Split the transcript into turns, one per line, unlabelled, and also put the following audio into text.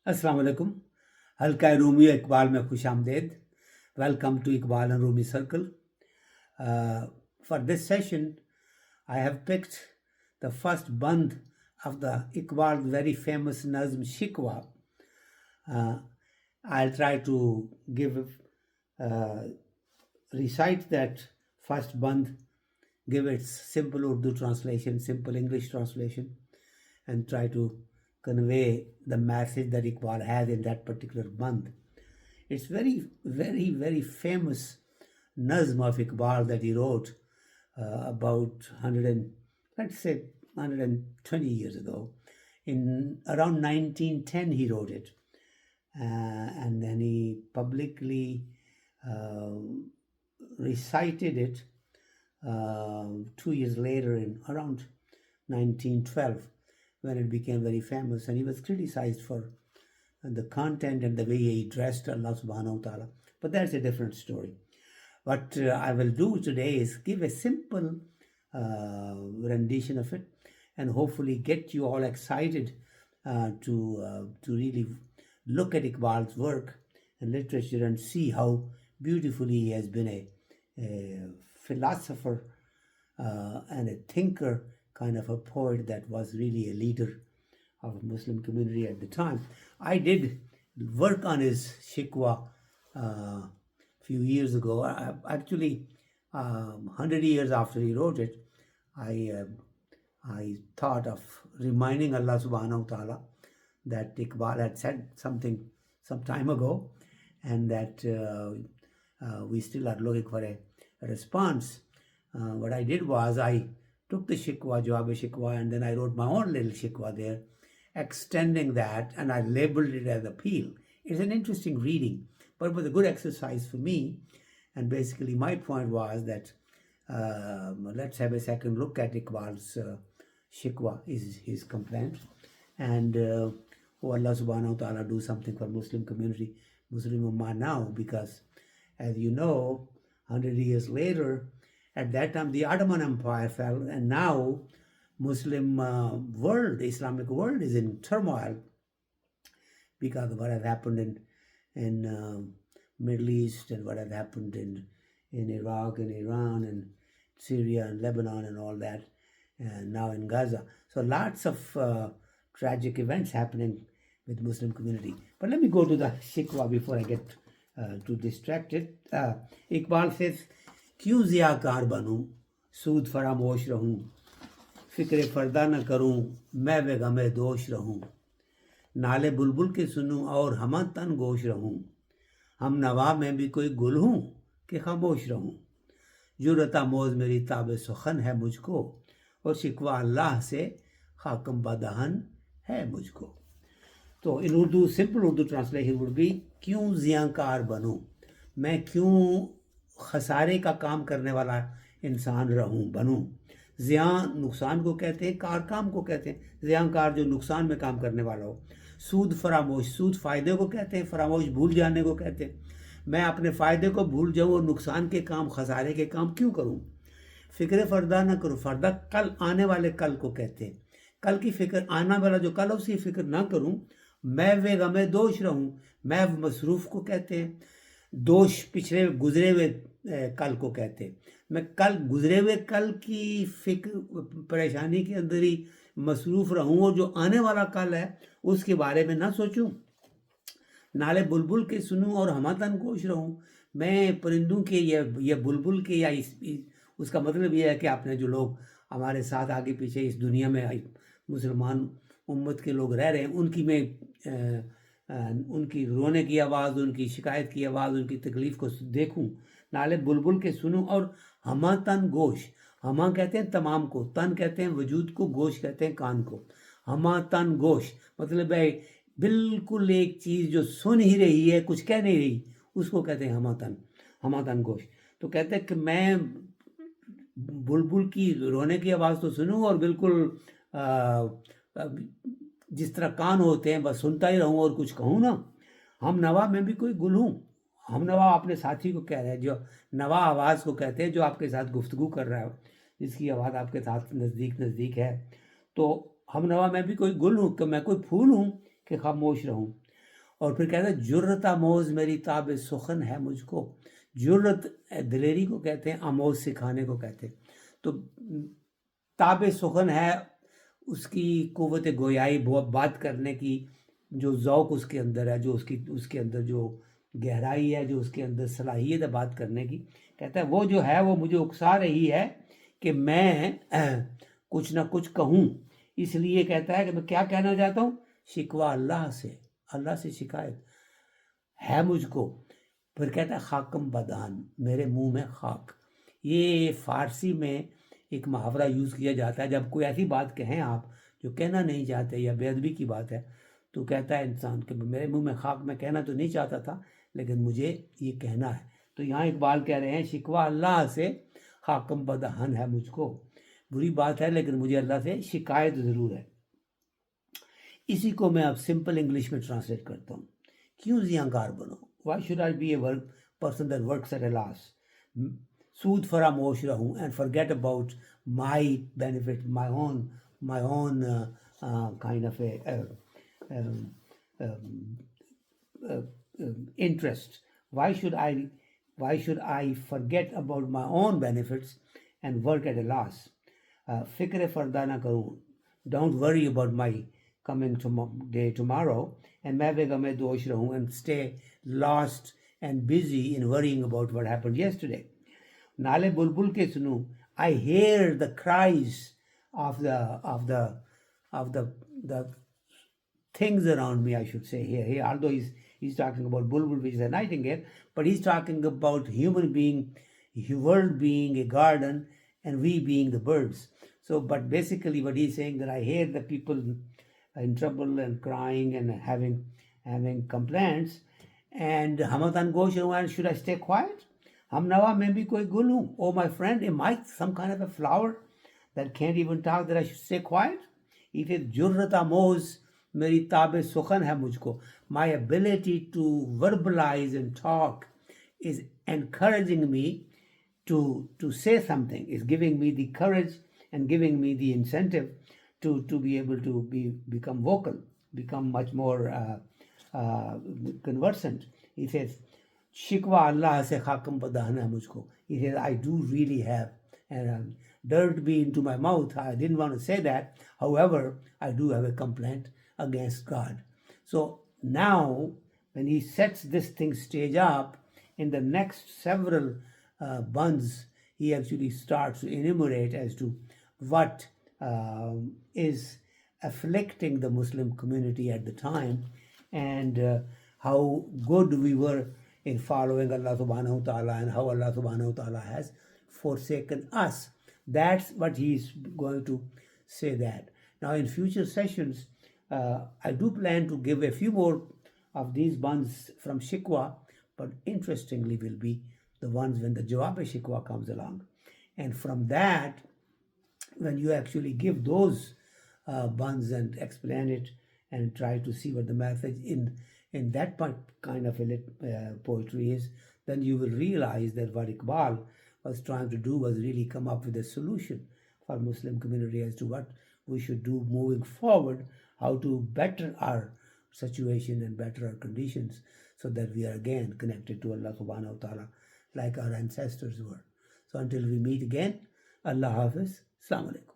السلام علیکم. حلقہ رومی اقبال میں خوش آمدید. Welcome to Iqbal and Rumi circle. For this session, I have picked the first band of the Iqbal's very famous nazm Shikwa. I'll try to recite that first band, give its simple Urdu translation, simple English translation, and try to convey the message that Iqbal has in that particular band. It's very, very, very famous nazm of Iqbal that he wrote about 120 years ago. In around 1910 he wrote it. And then he publicly recited it 2 years later in around 1912. When it became very famous, and he was criticized for the content and the way he addressed Allah subhanahu wa ta'ala. But that's a different story. What I will do today is give a simple rendition of it and hopefully get you all excited to really look at Iqbal's work and literature and see how beautifully he has been a philosopher and a thinker, kind of a poet that was really a leader of the Muslim community at the time. I did work on his Shikwa few years ago. Actually, 100 years after he wrote it, I thought of reminding Allah subhanahu wa ta'ala that Iqbal had said something some time ago, and that we still are looking for a response. What I did was I took the Shikwa, Jawab Shikwa, and then I wrote my own little Shikwa there, extending that, and I labeled it as appeal. It's an interesting reading, but it was a good exercise for me. And basically my point was that let's have a second look at Iqbal's Shikwa, his complaint, and Allah subhanahu wa ta'ala do something for Muslim community, Muslim Ummah now, because as you know, 100 years later, at that time, the Ottoman Empire fell, and now Muslim world, the Islamic world, is in turmoil because of what has happened in Middle East, and what has happened in Iraq and Iran and Syria and Lebanon and all that, and now in Gaza. So lots of tragic events happening with Muslim community. But let me go to the Shikwa before I get too distracted. Iqbal says, کیوں زیاں کار بنوں سود فراموش رہوں فکر فردہ نہ کروں میں بے غم دوش رہوں نالے بلبل کے سنوں اور ہمہ تن گوش رہوں ہم نوا میں بھی کوئی گل ہوں کہ خاموش رہوں جرأت آموز میری تاب سخن ہے مجھ کو اور شکوہ اللہ سے خاکم بدہن ہے مجھ کو. تو in Urdu, simple Urdu translation would be کیوں زیاں کار بنوں, میں کیوں خسارے کا کام کرنے والا انسان رہوں, بنوں. زیاں نقصان کو کہتے ہیں, کار کام کو کہتے ہیں. زیاں کار جو نقصان میں کام کرنے والا ہو. سود فراموش, سود فائدے کو کہتے ہیں, فراموش بھول جانے کو کہتے ہیں. میں اپنے فائدے کو بھول جاؤں اور نقصان کے کام, خسارے کے کام کیوں کروں. فکر فردہ نہ کروں, فردہ کل آنے والے کل کو کہتے ہیں. کل کی فکر, آنا والا جو کل, اسی فکر نہ کروں. میں وے غم دوش رہوں, میں مصروف کو کہتے ہیں. دوش پچھلے گزرے ہوئے کل کو کہتے ہیں. میں کل گزرے ہوئے کل کی فکر, پریشانی کے اندر ہی مصروف رہوں, اور جو آنے والا کل ہے اس کے بارے میں نہ سوچوں. نالے بلبل کے سنوں اور ہمہ تن گوش رہوں, میں پرندوں کے یا بلبل کے, یا اس کا مطلب یہ ہے کہ آپ نے جو لوگ ہمارے ساتھ آگے پیچھے اس دنیا میں مسلمان امت کے لوگ رہ رہے ہیں, ان کی میں ان کی رونے کی آواز, ان کی شکایت کی آواز, ان کی تکلیف کو دیکھوں. نالے بلبل کے سنوں اور ہمہ تن گوش, ہمہ کہتے ہیں تمام کو, تن کہتے ہیں وجود کو, گوش کہتے ہیں کان کو. ہمہ تن گوش مطلب ہے بالکل ایک چیز جو سن ہی رہی ہے, کچھ کہہ نہیں رہی, اس کو کہتے ہیں ہمہ تن, ہمہ تن گوش. تو کہتے ہیں کہ میں بلبل کی رونے کی آواز تو سنوں, اور بالکل جس طرح کان ہوتے ہیں بس سنتا ہی رہوں اور کچھ کہوں نا. ہم نوا میں بھی کوئی گل ہوں. ہم نوا اپنے ساتھی کو کہہ رہے ہیں, جو نوا آواز کو کہتے ہیں جو آپ کے ساتھ گفتگو کر رہا ہے, جس کی آواز آپ کے ساتھ نزدیک ہے. تو ہم نوا میں بھی کوئی گل ہوں, کہ میں کوئی پھول ہوں کہ خاموش رہوں. اور پھر کہتا ہے جرت آموز میری تاب سخن ہے مجھ کو. جرت دلیری کو کہتے ہیں, آموز سکھانے کو کہتے ہیں. تو تاب سخن ہے اس کی قوت گویائی, بات کرنے کی جو ذوق اس کے اندر ہے, جو اس کے اندر جو گہرائی ہے, جو اس کے اندر صلاحیت ہے بات کرنے کی. کہتا ہے وہ جو ہے وہ مجھے اکسا رہی ہے کہ میں کچھ نہ کچھ کہوں. اس لیے کہتا ہے کہ میں کیا کہنا چاہتا ہوں, شکوہ اللہ سے شکایت ہے مجھ کو. پھر کہتا ہے خاکم بدان, میرے منہ میں خاک. یہ فارسی میں ایک محاورہ یوز کیا جاتا ہے جب کوئی ایسی بات کہیں آپ جو کہنا نہیں چاہتے یا بے ادبی کی بات ہے, تو کہتا ہے انسان کہ میرے منہ میں خاک, میں کہنا تو نہیں چاہتا تھا لیکن مجھے یہ کہنا ہے. تو یہاں اقبال کہہ رہے ہیں شکوہ اللہ سے خاکم بدہن ہے مجھ کو, بری بات ہے لیکن مجھے اللہ سے شکایت ضرور ہے. اسی کو میں اب سمپل انگلش میں ٹرانسلیٹ کرتا ہوں. کیوں زیاں گار بنو, why should I be a person that works at a loss. سود فراموش رہوں and forget about my benefit, my own kind of interest. Why should I forget about my own benefits and work at a loss? فکر فردہ نہ کروں, don't worry about my coming day tomorrow, and میں بے غم دوش رہوں and stay lost and busy in worrying about what happened yesterday. نالے بلبل کے سنوں, I hear the cries of the things around me, I should say here, although he's talking about bulbul, which is a nightingale, but he's talking about human being, world being a garden and we being the birds. So but basically what he's saying that I hear the people in trouble and crying and having complaints, and hamatan gosh, and should I stay quiet? Hum nawa mein bhi koi gul hu. Oh my friend, am I some kind of a flower that can't even talk that I should stay quiet? He says jurrat amoz meri tabe sukhan hai mujhko. My ability to verbalize and talk is encouraging me to say something, is giving me the courage and giving me the incentive to be able to become vocal, become much more conversant. He says, Shikwa Allah se khakam padahna mujhko. He says, I do really have dirt be into my mouth. I didn't want to say that. However, I do have a complaint against God. So now, when he sets this thing stage up, in the next several bunds, he actually starts to enumerate as to what is afflicting the Muslim community at the time, and how good we were in following Allah subhanahu wa ta'ala, and how Allah subhanahu wa ta'ala has forsaken us. That's what he's going to say that. Now in future sessions, I do plan to give a few more of these bunds from Shikwa, but interestingly will be the ones when the Jawab-e-Shikwa comes along. And from that, when you actually give those bunds and explain it and try to see what the message in that kind of poetry is, then you will realize that what Iqbal was trying to do was really come up with a solution for Muslim community as to what we should do moving forward, how to better our situation and better our conditions so that we are again connected to Allah subhanahu wa ta'ala like our ancestors were. So until we meet again, Allah Hafiz, Assalamu alaikum.